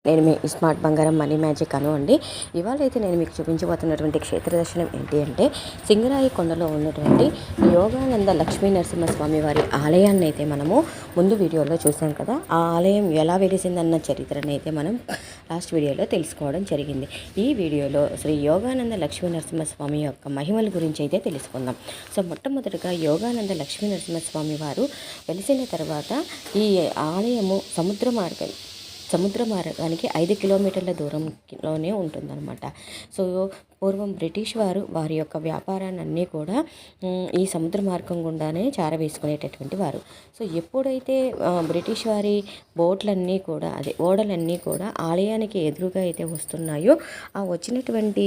నేను మీ స్మార్ట్ బంగారం money magic అను అండి. ఇవాళ అయితే నేను మీకు చూపించబోతున్నటువంటి క్షేత్ర దర్శనం ఏంటి అంటే సింగరాయి కొండలో ఉన్నటువంటి యోగానంద లక్ష్మీ నరసింహస్వామి వారి ఆలయాన్ని అయితే మనము ముందు వీడియోలో చూసాం కదా. ఆ ఆలయం ఎలా వెలిసిందన్న చరిత్రని అయితే మనం లాస్ట్ వీడియోలో తెలుసుకోవడం జరిగింది. ఈ వీడియోలో శ్రీ యోగానంద లక్ష్మీ నరసింహస్వామి యొక్క మహిమల గురించి అయితే తెలుసుకుందాం. సో మొట్టమొదటిగా యోగానంద లక్ష్మీ నరసింహస్వామి వారు వెలిసిన తర్వాత ఈ ఆలయము సముద్ర మార్గానికి 5 కిలోమీటర్ల దూరంలోనే ఉంటుందన్నమాట. సో పూర్వం బ్రిటిష్ వారు వారి యొక్క వ్యాపారాన్ని కూడా ఈ సముద్ర మార్గం గుండానే చారవేసుకునేటటువంటి వారు. సో ఎప్పుడైతే బ్రిటిష్ వారి బోట్లన్నీ కూడా ఓడలన్నీ కూడా ఆలయానికి ఎదురుగా అయితే వస్తున్నాయో ఆ వచ్చినటువంటి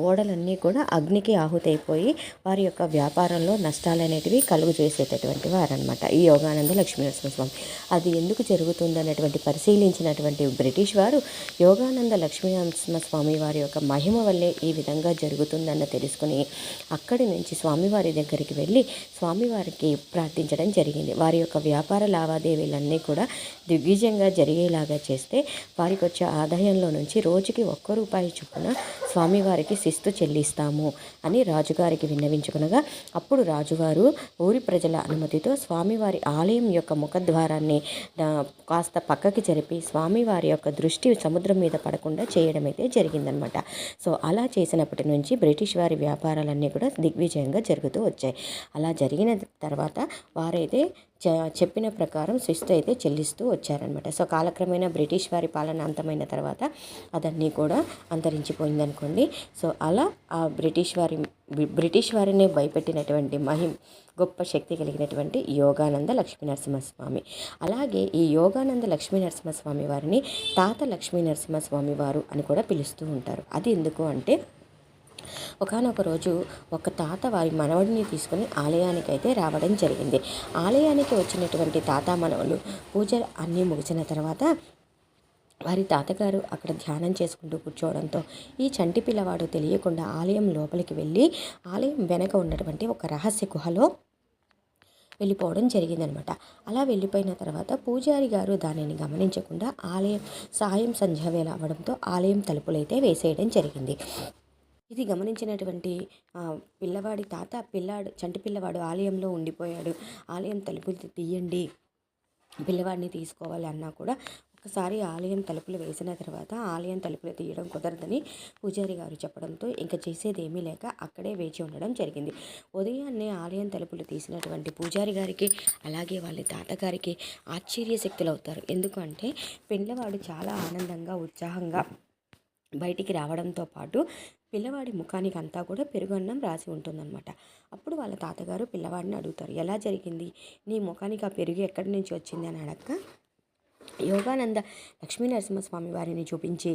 ఓడలన్నీ కూడా అగ్నికి ఆహుతైపోయి వారి యొక్క వ్యాపారంలో నష్టాలు అనేటివి కలుగు చేసేటటువంటి వారనమాట ఈ యోగానంద లక్ష్మీనరసింహస్వామి. అది ఎందుకు జరుగుతుంది అనేటువంటి పరిశీలించినటువంటి బ్రిటిష్ వారు యోగానంద లక్ష్మీనరసింహస్వామి వారి యొక్క మహిమ వల్లే ఈ విధంగా జరుగుతుందన్న తెలుసుకుని అక్కడి నుంచి స్వామివారి దగ్గరికి వెళ్ళి స్వామివారికి ప్రార్థించడం జరిగింది. వారి యొక్క వ్యాపార లావాదేవీలన్నీ కూడా దిగ్విజయంగా జరిగేలాగా చేస్తే వారికి వచ్చే ఆదాయంలో నుంచి రోజుకి ₹1 చొప్పున స్వామివారికి శిస్తు చెల్లిస్తాము అని రాజుగారికి విన్నవించుకునగా అప్పుడు రాజుగారు ఊరి ప్రజల అనుమతితో స్వామివారి ఆలయం యొక్క ముఖద్వారాన్ని కాస్త పక్కకి జరిపి స్వామివారి యొక్క దృష్టి సముద్రం మీద పడకుండా చేయడం అయితే జరిగిందనమాట. సో అలా చేసినప్పటి నుంచి బ్రిటిష్ వారి వ్యాపారాలన్నీ కూడా దిగ్విజయంగా జరుగుతూ వచ్చాయి. అలా జరిగిన తర్వాత వారైతే చెప్పిన ప్రకారం శిస్తు అయితే చెల్లిస్తూ వచ్చారనమాట. సో కాలక్రమేణా బ్రిటిష్ వారి పాలన అంతమైన తర్వాత అదన్నీ కూడా అంతరించిపోయిందనుకోండి. సో అలా ఆ బ్రిటిష్ వారిని భయపెట్టినటువంటి గొప్ప శక్తి కలిగినటువంటి యోగానంద లక్ష్మీనరసింహస్వామి. అలాగే ఈ యోగానంద లక్ష్మీనరసింహస్వామి వారిని తాత లక్ష్మీనరసింహస్వామి వారు అని కూడా పిలుస్తూ ఉంటారు. అది ఎందుకు అంటే ఒకానొక రోజు ఒక తాత వారి మనవడిని తీసుకుని ఆలయానికి అయితే రావడం జరిగింది. ఆలయానికి వచ్చినటువంటి తాత మనవలు పూజ అన్నీ ముగిసిన తర్వాత వారి తాతగారు అక్కడ ధ్యానం చేసుకుంటూ కూర్చోవడంతో ఈ చంటి పిల్లవాడు తెలియకుండా ఆలయం లోపలికి వెళ్ళి ఆలయం వెనక ఉన్నటువంటి ఒక రహస్య గుహలో వెళ్ళిపోవడం జరిగిందనమాట. అలా వెళ్ళిపోయిన తర్వాత పూజారి గారు దానిని గమనించకుండా సాయం సంధ్యావేళ అవ్వడంతో ఆలయం తలుపులైతే వేసేయడం జరిగింది. ఇది గమనించినటువంటి పిల్లవాడి తాత చంటి పిల్లవాడు ఆలయంలో ఉండిపోయాడు, ఆలయం తలుపులు తీయండి, పిల్లవాడిని తీసుకోవాలి అన్నా కూడా ఒకసారి ఆలయం తలుపులు వేసిన తర్వాత ఆలయం తలుపులు తీయడం కుదరదని పూజారి గారు చెప్పడంతో ఇంకా చేసేది ఏమీ లేక అక్కడే వేచి ఉండడం జరిగింది. ఉదయాన్నే ఆలయం తలుపులు తీసినటువంటి పూజారి గారికి అలాగే వాళ్ళ తాతగారికి ఆశ్చర్యశక్తులు అవుతారు. ఎందుకంటే పిల్లవాడు చాలా ఆనందంగా ఉత్సాహంగా బయటికి రావడంతో పాటు పిల్లవాడి ముఖానికి అంతా కూడా పెరుగన్నం రాసి ఉంటుందన్నమాట. అప్పుడు వాళ్ళ తాతగారు పిల్లవాడిని అడుగుతారు, ఎలా జరిగింది, నీ ముఖానికి ఆ పెరుగు ఎక్కడి నుంచి వచ్చింది అని అడగక యోగానంద లక్ష్మీనరసింహస్వామి వారిని చూపించి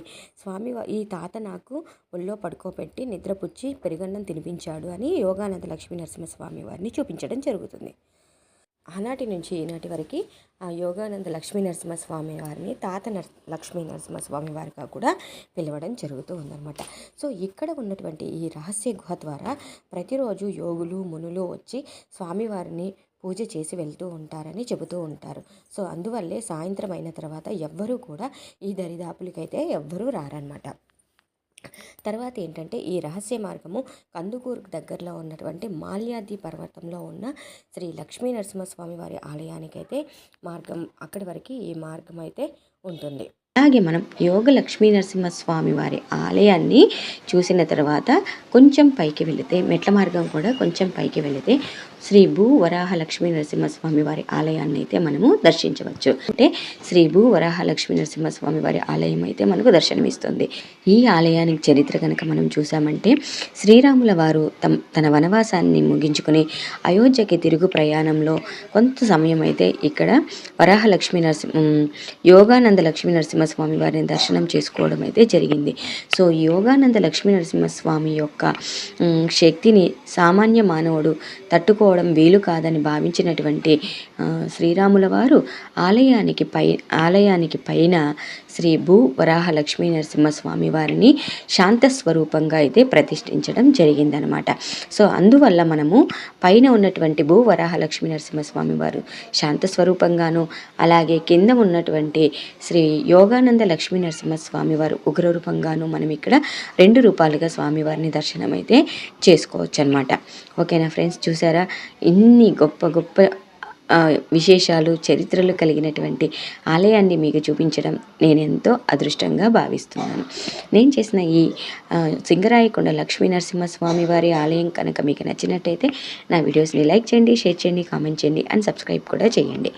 ఈ తాత నాకు ఒళ్ళో పడుకోబెట్టి నిద్రపుచ్చి పెరుగన్నం తినిపించాడు అని యోగానంద లక్ష్మీనరసింహస్వామి వారిని చూపించడం జరుగుతుంది. ఆనాటి నుంచి ఈనాటి వరకు ఆ యోగానంద లక్ష్మీనరసింహస్వామి వారిని లక్ష్మీనరసింహస్వామి వారిగా కూడా పిలవడం జరుగుతూ ఉందన్నమాట. సో ఇక్కడ ఉన్నటువంటి ఈ రహస్య గుహ ద్వారా ప్రతిరోజు యోగులు మునులు వచ్చి స్వామివారిని పూజ చేసి వెళ్తూ ఉంటారని చెబుతూ ఉంటారు. సో అందువల్లే సాయంత్రం అయిన తర్వాత ఎవ్వరూ కూడా ఈ దరిదాపులకైతే ఎవ్వరూ రారన్నమాట. తర్వాత ఏంటంటే ఈ రహస్య మార్గము కందుకూరుకు దగ్గరలో ఉన్నటువంటి మాల్యాద్రి పర్వతంలో ఉన్న శ్రీ లక్ష్మీ నరసింహస్వామి వారి ఆలయానికైతే అక్కడి వరకు ఈ మార్గం అయితే ఉంటుంది. అలాగే మనం యోగ లక్ష్మీ నరసింహస్వామి వారి ఆలయాన్ని చూసిన తర్వాత కొంచెం పైకి వెళితే మెట్ల మార్గం కూడా కొంచెం పైకి వెళితే శ్రీ భూ వరాహ లక్ష్మీ నరసింహస్వామి వారి ఆలయాన్ని అయితే మనము దర్శించవచ్చు. అంటే శ్రీ భూ వరాహ లక్ష్మీ నరసింహస్వామి వారి ఆలయం అయితే మనకు దర్శనమిస్తుంది. ఈ ఆలయానికి చరిత్ర కనుక మనం చూసామంటే శ్రీరాముల వారు తన వనవాసాన్ని ముగించుకుని అయోధ్యకి తిరుగు ప్రయాణంలో కొంత సమయం అయితే ఇక్కడ వరాహ యోగానంద లక్ష్మీ నరసింహస్వామి వారిని దర్శనం చేసుకోవడం అయితే జరిగింది. సో యోగానంద లక్ష్మీ నరసింహస్వామి యొక్క శక్తిని సామాన్య మానవుడు తట్టుకోవడం వీలు కాదని భావించినటువంటి శ్రీరాముల వారు ఆలయానికి పైన శ్రీ భూ వరాహ లక్ష్మీ నరసింహస్వామి వారిని శాంత స్వరూపంగా అయితే ప్రతిష్ఠించడం జరిగిందనమాట. సో అందువల్ల మనము పైన ఉన్నటువంటి భూ వరాహ లక్ష్మీ నరసింహస్వామి వారు శాంత స్వరూపంగాను, అలాగే కింద ఉన్నటువంటి శ్రీ యోగానంద లక్ష్మీ నరసింహస్వామి వారు ఉగ్రరూపంగాను మనం ఇక్కడ 2 రూపాలుగా స్వామివారిని దర్శనం అయితే చేసుకోవచ్చు అనమాట. ఓకేనా ఫ్రెండ్స్, చూసారా ఇన్ని గొప్ప గొప్ప విశేషాలు, చరిత్రలు కలిగినటువంటి ఆలయాన్ని మీకు చూపించడం నేను ఎంతో అదృష్టంగా భావిస్తున్నాను. నేను చేసిన ఈ సింగరాయకొండ లక్ష్మీ నరసింహస్వామి వారి ఆలయం కనుక మీకు నచ్చినట్టయితే నా వీడియోస్ని లైక్ చేయండి, షేర్ చేయండి, కామెంట్ చేయండి అండ్ సబ్స్క్రైబ్ కూడా చేయండి.